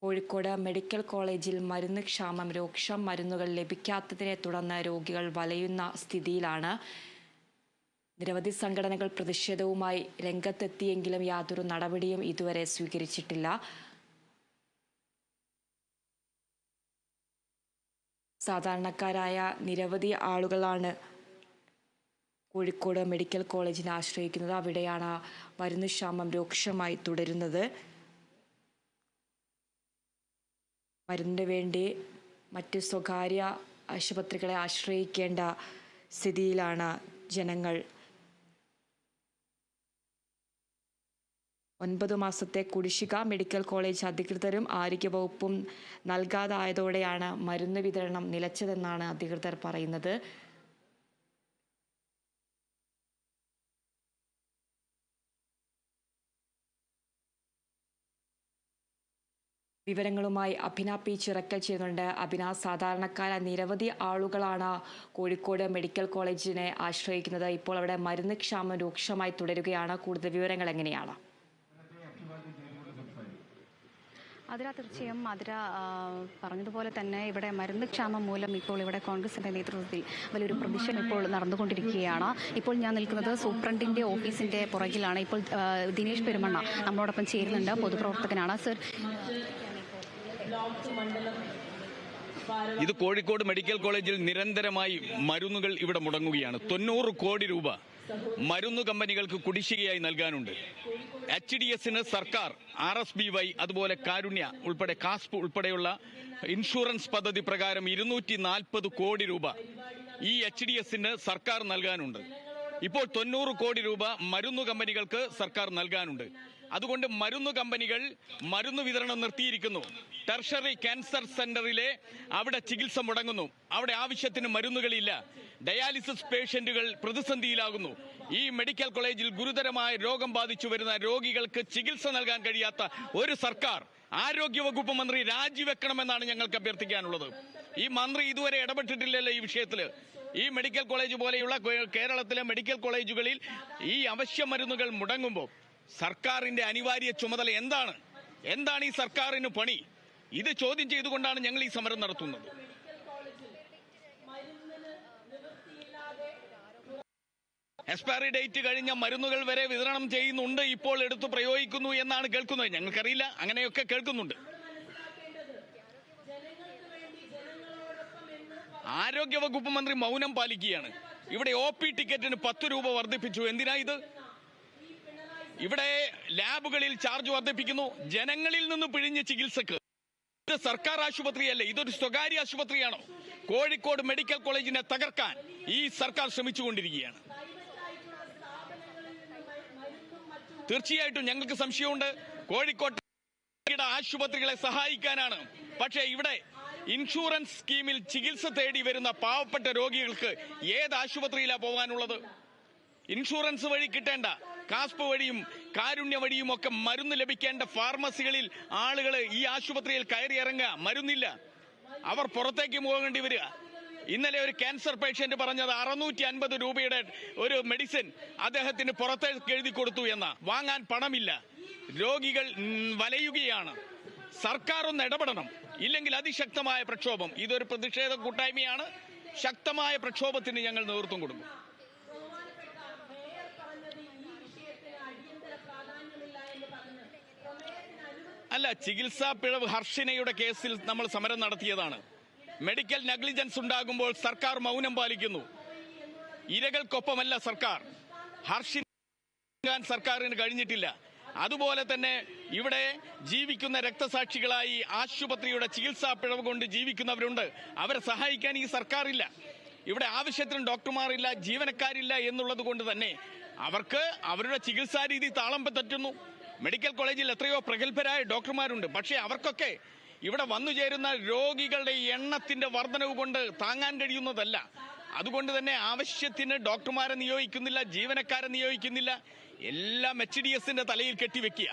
Kozhikode medical കോളേജിൽ മരുന്ന് ക്ഷാമം രൂക്ഷം. മരുന്നുകൾ ലഭിക്കാത്തതിനെ തുടർന്ന് രോഗികൾ വലയുന്ന സ്ഥിതിയിലാണ്. നിരവധി സംഘടനകൾ പ്രതിഷേധവുമായി രംഗത്തെത്തിയെങ്കിലും യാതൊരു നടപടിയും ഇതുവരെ സ്വീകരിച്ചിട്ടില്ല. സാധാരണക്കാരായ നിരവധി ആളുകളാണ് കോഴിക്കോട് മെഡിക്കൽ കോളേജിനെ ആശ്രയിക്കുന്നത്. അവിടെയാണ് മരുന്ന് ക്ഷാമം രൂക്ഷമായി തുടരുന്നത്. മരുന്നിന് വേണ്ടി മറ്റ് സ്വകാര്യ ആശുപത്രികളെ ആശ്രയിക്കേണ്ട സ്ഥിതിയിലാണ് ജനങ്ങൾ. 9 മാസത്തെ കുടിശ്ശിക മെഡിക്കൽ കോളേജ് അധികൃതരും ആരോഗ്യവകുപ്പും നൽകാതായതോടെയാണ് മരുന്ന് വിതരണം നിലച്ചതെന്നാണ് അധികൃതർ പറയുന്നത്. വിവരങ്ങളുമായി അഭിന പി ചിറക്കൽ ചെയ്യുന്നുണ്ട്. അഭിന, സാധാരണക്കാരായ നിരവധി ആളുകളാണ് കോഴിക്കോട് മെഡിക്കൽ കോളേജിനെ ആശ്രയിക്കുന്നത്. ഇപ്പോൾ അവിടെ മരുന്ന് ക്ഷാമം രൂക്ഷമായി തുടരുകയാണ്. കൂടുതൽ വിവരങ്ങൾ എങ്ങനെയാണ്? അതിര തീർച്ചയായും അതിര പറഞ്ഞതുപോലെ തന്നെ ഇവിടെ മരുന്ന് ക്ഷാമം മൂലം ഇപ്പോൾ ഇവിടെ കോൺഗ്രസിന്റെ നേതൃത്വത്തിൽ വലിയൊരു പ്രതിഷേധം ഇപ്പോൾ നടന്നുകൊണ്ടിരിക്കുകയാണ്. ഇപ്പോൾ ഞാൻ നിൽക്കുന്നത് സൂപ്രണ്ടിന്റെ ഓഫീസിന്റെ പുറകിലാണ്. ഇപ്പോൾ ദിനേശ് പെരുമണ്ണ നമ്മളോടൊപ്പം ചേരുന്നുണ്ട്, പൊതുപ്രവർത്തകനാണ്. സർ, ഇത് കോഴിക്കോട് മെഡിക്കൽ കോളേജിൽ നിരന്തരമായി മരുന്നുകൾ ഇവിടെ മുടങ്ങുകയാണ്. 90 കോടി രൂപ മരുന്ന് കമ്പനികൾക്ക് കുടിശ്ശികയായി നൽകാനുണ്ട്. HDSന് സർക്കാർ, RSBY, അതുപോലെ കാരുണ്യ ഉൾപ്പെടെ കാസ്പ് ഉൾപ്പെടെയുള്ള ഇൻഷുറൻസ് പദ്ധതി പ്രകാരം 240 കോടി രൂപ ഈ HDSന് സർക്കാർ നൽകാനുണ്ട്. ഇപ്പോൾ 90 കോടി രൂപ മരുന്ന് കമ്പനികൾക്ക് സർക്കാർ നൽകാനുണ്ട്. അതുകൊണ്ട് മരുന്ന് കമ്പനികൾ മരുന്ന് വിതരണം നിർത്തിയിരിക്കുന്നു. ടെർഷറി ക്യാൻസർ സെന്ററിലെ അവിടെ ചികിത്സ മുടങ്ങുന്നു. അവിടെ ആവശ്യത്തിന് മരുന്നുകളില്ല. ഡയാലിസിസ് പേഷ്യന്റുകൾ പ്രതിസന്ധിയിലാകുന്നു. ഈ മെഡിക്കൽ കോളേജിൽ ഗുരുതരമായ രോഗം ബാധിച്ചു വരുന്ന രോഗികൾക്ക് ചികിത്സ നൽകാൻ കഴിയാത്ത ഒരു സർക്കാർ, ആരോഗ്യവകുപ്പ് മന്ത്രി രാജിവെക്കണമെന്നാണ് ഞങ്ങൾക്ക് അഭ്യർത്ഥിക്കാനുള്ളത്. ഈ മന്ത്രി ഇതുവരെ ഇടപെട്ടിട്ടില്ലല്ലോ ഈ വിഷയത്തിൽ. ഈ മെഡിക്കൽ കോളേജ് പോലെയുള്ള കേരളത്തിലെ മെഡിക്കൽ കോളേജുകളിൽ ഈ അവശ്യ മരുന്നുകൾ മുടങ്ങുമ്പോൾ സർക്കാരിന്റെ അനിവാര്യ ചുമതല എന്താണ് ഈ സർക്കാരിന് പണി? ഇത് ചോദ്യം ചെയ്തുകൊണ്ടാണ് ഞങ്ങൾ ഈ സമരം നടത്തുന്നത്. എക്സ്പയറി ഡേറ്റ് കഴിഞ്ഞ മരുന്നുകൾ വരെ വിതരണം ചെയ്യുന്നുണ്ട്, ഇപ്പോൾ എടുത്തു പ്രയോഗിക്കുന്നു എന്നാണ് കേൾക്കുന്നത്. ഞങ്ങൾക്കറിയില്ല, അങ്ങനെയൊക്കെ കേൾക്കുന്നുണ്ട്. ആരോഗ്യവകുപ്പ് മന്ത്രി മൗനം പാലിക്കുകയാണ്. ഇവിടെ OP ടിക്കറ്റിന് 10 രൂപ വർദ്ധിപ്പിച്ചു. എന്തിനാ ഇത്? ഇവിടെ ലാബുകളിൽ ചാർജ് വർദ്ധിപ്പിക്കുന്നു. ജനങ്ങളിൽ നിന്ന് പിഴിഞ്ഞ് ചികിത്സക്ക്. ഇത് സർക്കാർ ആശുപത്രിയല്ലേ, ഇതൊരു സ്വകാര്യ ആശുപത്രിയാണോ? കോഴിക്കോട് മെഡിക്കൽ കോളേജിനെ തകർക്കാൻ ഈ സർക്കാർ ശ്രമിച്ചുകൊണ്ടിരിക്കുകയാണ്. തീർച്ചയായിട്ടും ഞങ്ങൾക്ക് സംശയമുണ്ട്. കോഴിക്കോട് ആശുപത്രികളെ സഹായിക്കാനാണ്. പക്ഷേ ഇവിടെ ഇൻഷുറൻസ് സ്കീമിൽ ചികിത്സ തേടി വരുന്ന പാവപ്പെട്ട രോഗികൾക്ക് ഏത് ആശുപത്രിയിലാണ് പോകാനുള്ളത്? ഇൻഷുറൻസ് വഴി കിട്ടേണ്ട, കാസ്പ് വഴിയും കാരുണ്യ വഴിയും ഒക്കെ മരുന്ന് ലഭിക്കേണ്ട ഫാർമസികളിൽ ആളുകൾ ഈ ആശുപത്രിയിൽ കയറി ഇറങ്ങുക, മരുന്നില്ല, അവർ പുറത്തേക്ക് പോകേണ്ടി വരിക. ഇന്നലെ ഒരു ക്യാൻസർ പേഷ്യന്റ് പറഞ്ഞത് 650 രൂപയുടെ ഒരു മെഡിസിൻ അദ്ദേഹത്തിന് പുറത്തേക്ക് എഴുതി കൊടുത്തു എന്ന. വാങ്ങാൻ പണമില്ല. രോഗികൾ വലയുകയാണ്. സർക്കാർ ഒന്ന് ഇടപെടണം, ഇല്ലെങ്കിൽ അതിശക്തമായ പ്രക്ഷോഭം. ഇതൊരു പ്രതിഷേധ കൂട്ടായ്മയാണ്. ശക്തമായ പ്രക്ഷോഭത്തിന് ഞങ്ങൾ നേതൃത്വം കൊടുക്കും. അല്ല, ചികിത്സാ പിഴവ് ഹർഷിനയുടെ കേസിൽ നമ്മൾ സമരം നടത്തിയതാണ്. മെഡിക്കൽ നെഗ്ലിജൻസ് ഉണ്ടാകുമ്പോൾ സർക്കാർ മൗനം പാലിക്കുന്നു. ഇരകൾക്കൊപ്പമല്ല സർക്കാർ. ഹർഷിന സർക്കാരിന് കഴിഞ്ഞിട്ടില്ല. അതുപോലെ തന്നെ ഇവിടെ ജീവിക്കുന്ന രക്തസാക്ഷികളായി ആശുപത്രിയുടെ ചികിത്സാ പിഴവ് കൊണ്ട് ജീവിക്കുന്നവരുണ്ട്. അവരെ സഹായിക്കാൻ ഈ സർക്കാരില്ല. ഇവിടെ ആവശ്യത്തിന് ഡോക്ടർമാരില്ല, ജീവനക്കാരില്ല എന്നുള്ളത് കൊണ്ട് തന്നെ അവർക്ക് അവരുടെ ചികിത്സാ രീതി താളം തെറ്റുന്നു. മെഡിക്കൽ കോളേജിൽ എത്രയോ പ്രഗത്ഭരായ ഡോക്ടർമാരുണ്ട്. പക്ഷേ അവർക്കൊക്കെ ഇവിടെ വന്നു ചേരുന്ന രോഗികളുടെ എണ്ണത്തിന്റെ വർധനവ് കൊണ്ട് താങ്ങാൻ കഴിയുന്നതല്ല. അതുകൊണ്ട് തന്നെ ആവശ്യത്തിന് ഡോക്ടർമാരെ നിയോഗിക്കുന്നില്ല, ജീവനക്കാരെ നിയോഗിക്കുന്നില്ല. എല്ലാം HDSന്റെ തലയിൽ കെട്ടിവെക്കുക.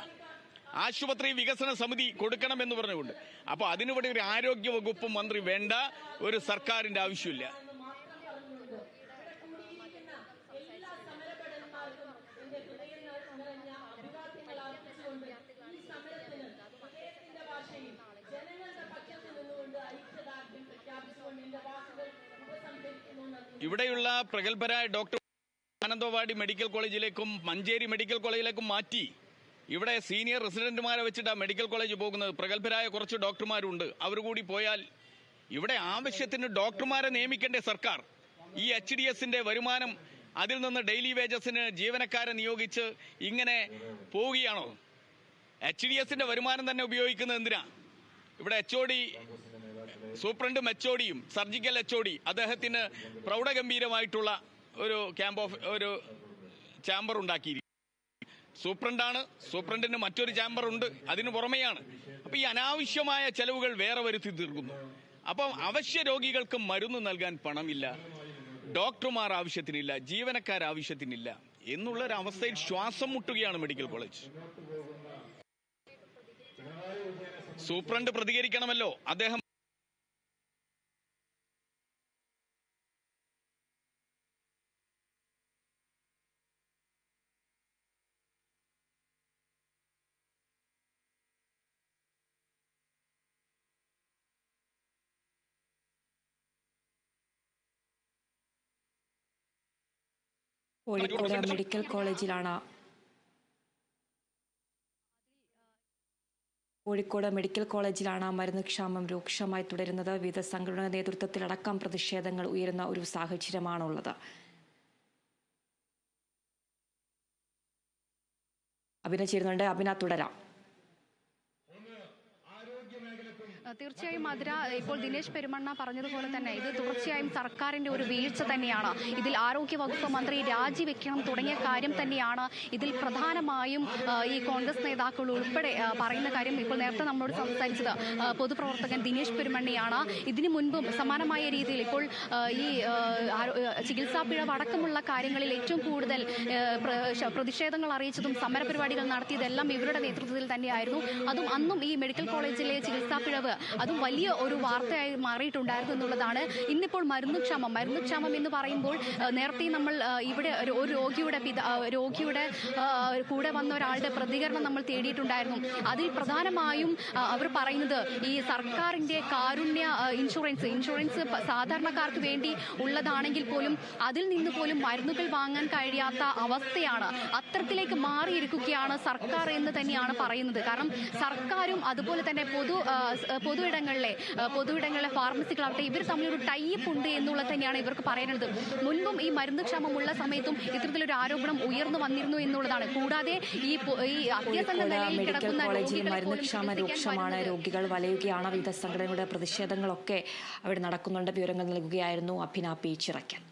ആശുപത്രി വികസന സമിതി കൊടുക്കണമെന്ന് പറഞ്ഞുകൊണ്ട്. അപ്പോൾ അതിനിവിടെ ഒരു ആരോഗ്യ വകുപ്പ് മന്ത്രി വേണ്ട, ഒരു സർക്കാരിന്റെ ആവശ്യമില്ല. ഇവിടെയുള്ള പ്രഗത്ഭരായ ഡോക്ടർ മാനന്തവാടി മെഡിക്കൽ കോളേജിലേക്കും മഞ്ചേരി മെഡിക്കൽ കോളേജിലേക്കും മാറ്റി ഇവിടെ സീനിയർ റെസിഡന്റുമാരെ വെച്ചിട്ടാണ് മെഡിക്കൽ കോളേജ് പോകുന്നത്. പ്രഗത്ഭരായ കുറച്ച് ഡോക്ടർമാരുണ്ട്. അവർ കൂടി പോയാൽ ഇവിടെ ആവശ്യത്തിന് ഡോക്ടർമാരെ നിയമിക്കേണ്ടേ സർക്കാർ? ഈ HDSന്റെ വരുമാനം, അതിൽ നിന്ന് ഡെയിലി വേജസിന് ജീവനക്കാരെ നിയോഗിച്ച് ഇങ്ങനെ പോവുകയാണോ? HDSന്റെ വരുമാനം തന്നെ ഉപയോഗിക്കുന്നത് എന്തിനാ? ഇവിടെ HOD, സൂപ്രണ്ടും HODയും സർജിക്കൽ HOD അദ്ദേഹത്തിന് പ്രൗഢഗംഭീരമായിട്ടുള്ള ഒരു ചാമ്പർ ഉണ്ടാക്കിയിരിക്കും. സൂപ്രണ്ടാണ്, സൂപ്രണ്ടിന് മറ്റൊരു ചാമ്പർ ഉണ്ട്, അതിന് പുറമെയാണ്. അപ്പൊ ഈ അനാവശ്യമായ ചെലവുകൾ വേറെ വരുത്തി തീർക്കുന്നു. അപ്പം അവശ്യ രോഗികൾക്ക് മരുന്ന് നൽകാൻ പണമില്ല, ഡോക്ടർമാർ ആവശ്യത്തിനില്ല, ജീവനക്കാർ ആവശ്യത്തിനില്ല എന്നുള്ളൊരവസ്ഥയിൽ ശ്വാസം മുട്ടുകയാണ് മെഡിക്കൽ കോളേജ്. സൂപ്രണ്ട് പ്രതികരിക്കണമല്ലോ. അദ്ദേഹം കോഴിക്കോട് മെഡിക്കൽ കോളേജിലാണ് മരുന്ന് ക്ഷാമം രൂക്ഷമായി തുടരുന്നത്. വിവിധ സംഘടനകളുടെ നേതൃത്വത്തിലടക്കം പ്രതിഷേധങ്ങൾ ഉയരുന്ന ഒരു സാഹചര്യമാണുള്ളത്. അഭിന ചേരുന്നുണ്ട്. അഭിന, തുടരാം. തീർച്ചയായും മധുര, ഇപ്പോൾ ദിനേശ് പെരുമണ്ണ പറഞ്ഞതുപോലെ തന്നെ ഇത് തുടർച്ചയായും സർക്കാരിന്റെ ഒരു വീഴ്ച തന്നെയാണ്. ഇതിൽ ആരോഗ്യ വകുപ്പ് മന്ത്രി രാജിവെക്കണം തുടങ്ങിയ കാര്യം തന്നെയാണ് ഇതിൽ പ്രധാനമായും ഈ കോൺഗ്രസ് നേതാക്കൾ ഉൾപ്പെടെ പറയുന്ന കാര്യം. ഇപ്പോൾ നേരത്തെ നമ്മളോട് സംസാരിച്ചത് പൊതുപ്രവർത്തകൻ ദിനേശ് പെരുമണ്ണയാണ്. ഇതിനു മുൻപും സമാനമായ രീതിയിൽ ഇപ്പോൾ ഈ ചികിത്സാ പിഴവ് അടക്കമുള്ള കാര്യങ്ങളിൽ ഏറ്റവും കൂടുതൽ പ്രതിഷേധങ്ങൾ അറിയിച്ചതും സമരപരിപാടികൾ നടത്തിയതെല്ലാം ഇവരുടെ നേതൃത്വത്തിൽ തന്നെയായിരുന്നു. അതും അന്നും ഈ മെഡിക്കൽ കോളേജിലെ ചികിത്സാ പിഴവ് അതും വലിയ ഒരു വാർത്തയായി മാറിയിട്ടുണ്ടായിരുന്നു എന്നുള്ളതാണ്. ഇന്നിപ്പോൾ മരുന്ന് ക്ഷാമം എന്ന് പറയുമ്പോൾ നേരത്തെ നമ്മൾ ഇവിടെ ഒരു രോഗിയുടെ കൂടെ വന്ന ഒരാളുടെ പ്രതികരണം നമ്മൾ തേടിയിട്ടുണ്ടായിരുന്നു. അതിൽ പ്രധാനമായും അവർ പറയുന്നത് ഈ സർക്കാരിന്റെ കാരുണ്യ ഇൻഷുറൻസ് സാധാരണക്കാർക്ക് വേണ്ടി ഉള്ളതാണെങ്കിൽ പോലും അതിൽ നിന്ന് പോലും മരുന്നുകൾ വാങ്ങാൻ കഴിയാത്ത അവസ്ഥയാണ്. അത്തരത്തിലേക്ക് മാറിയിരിക്കുകയാണ് സർക്കാർ എന്ന് തന്നെയാണ് പറയുന്നത്. കാരണം സർക്കാരും അതുപോലെ തന്നെ പൊതുയിടങ്ങളിലെ ഫാർമസികളാവട്ടെ ഇവർ തമ്മിലൊരു ടൈപ്പ് ഉണ്ട് എന്നുള്ളത് തന്നെയാണ് ഇവർക്ക് പറയാനുള്ളത്. മുൻപും ഈ മരുന്ന് ക്ഷാമം ഉള്ള സമയത്തും ഇത്തരത്തിലൊരു ആരോപണം ഉയർന്നു വന്നിരുന്നു എന്നുള്ളതാണ്. കൂടാതെ ഈ അത്യസന്ന നിലയിൽ കിടക്കുന്ന മരുന്ന് ക്ഷാമം രൂക്ഷമാണ്. രോഗികൾ വലയുകയാണ്. വിവിധ സംഘടനകളുടെ പ്രതിഷേധങ്ങളൊക്കെ അവിടെ നടക്കുന്നുണ്ട്. വിവരങ്ങൾ നൽകുകയായിരുന്നു അഭിന പി. ചിറക്കൽ.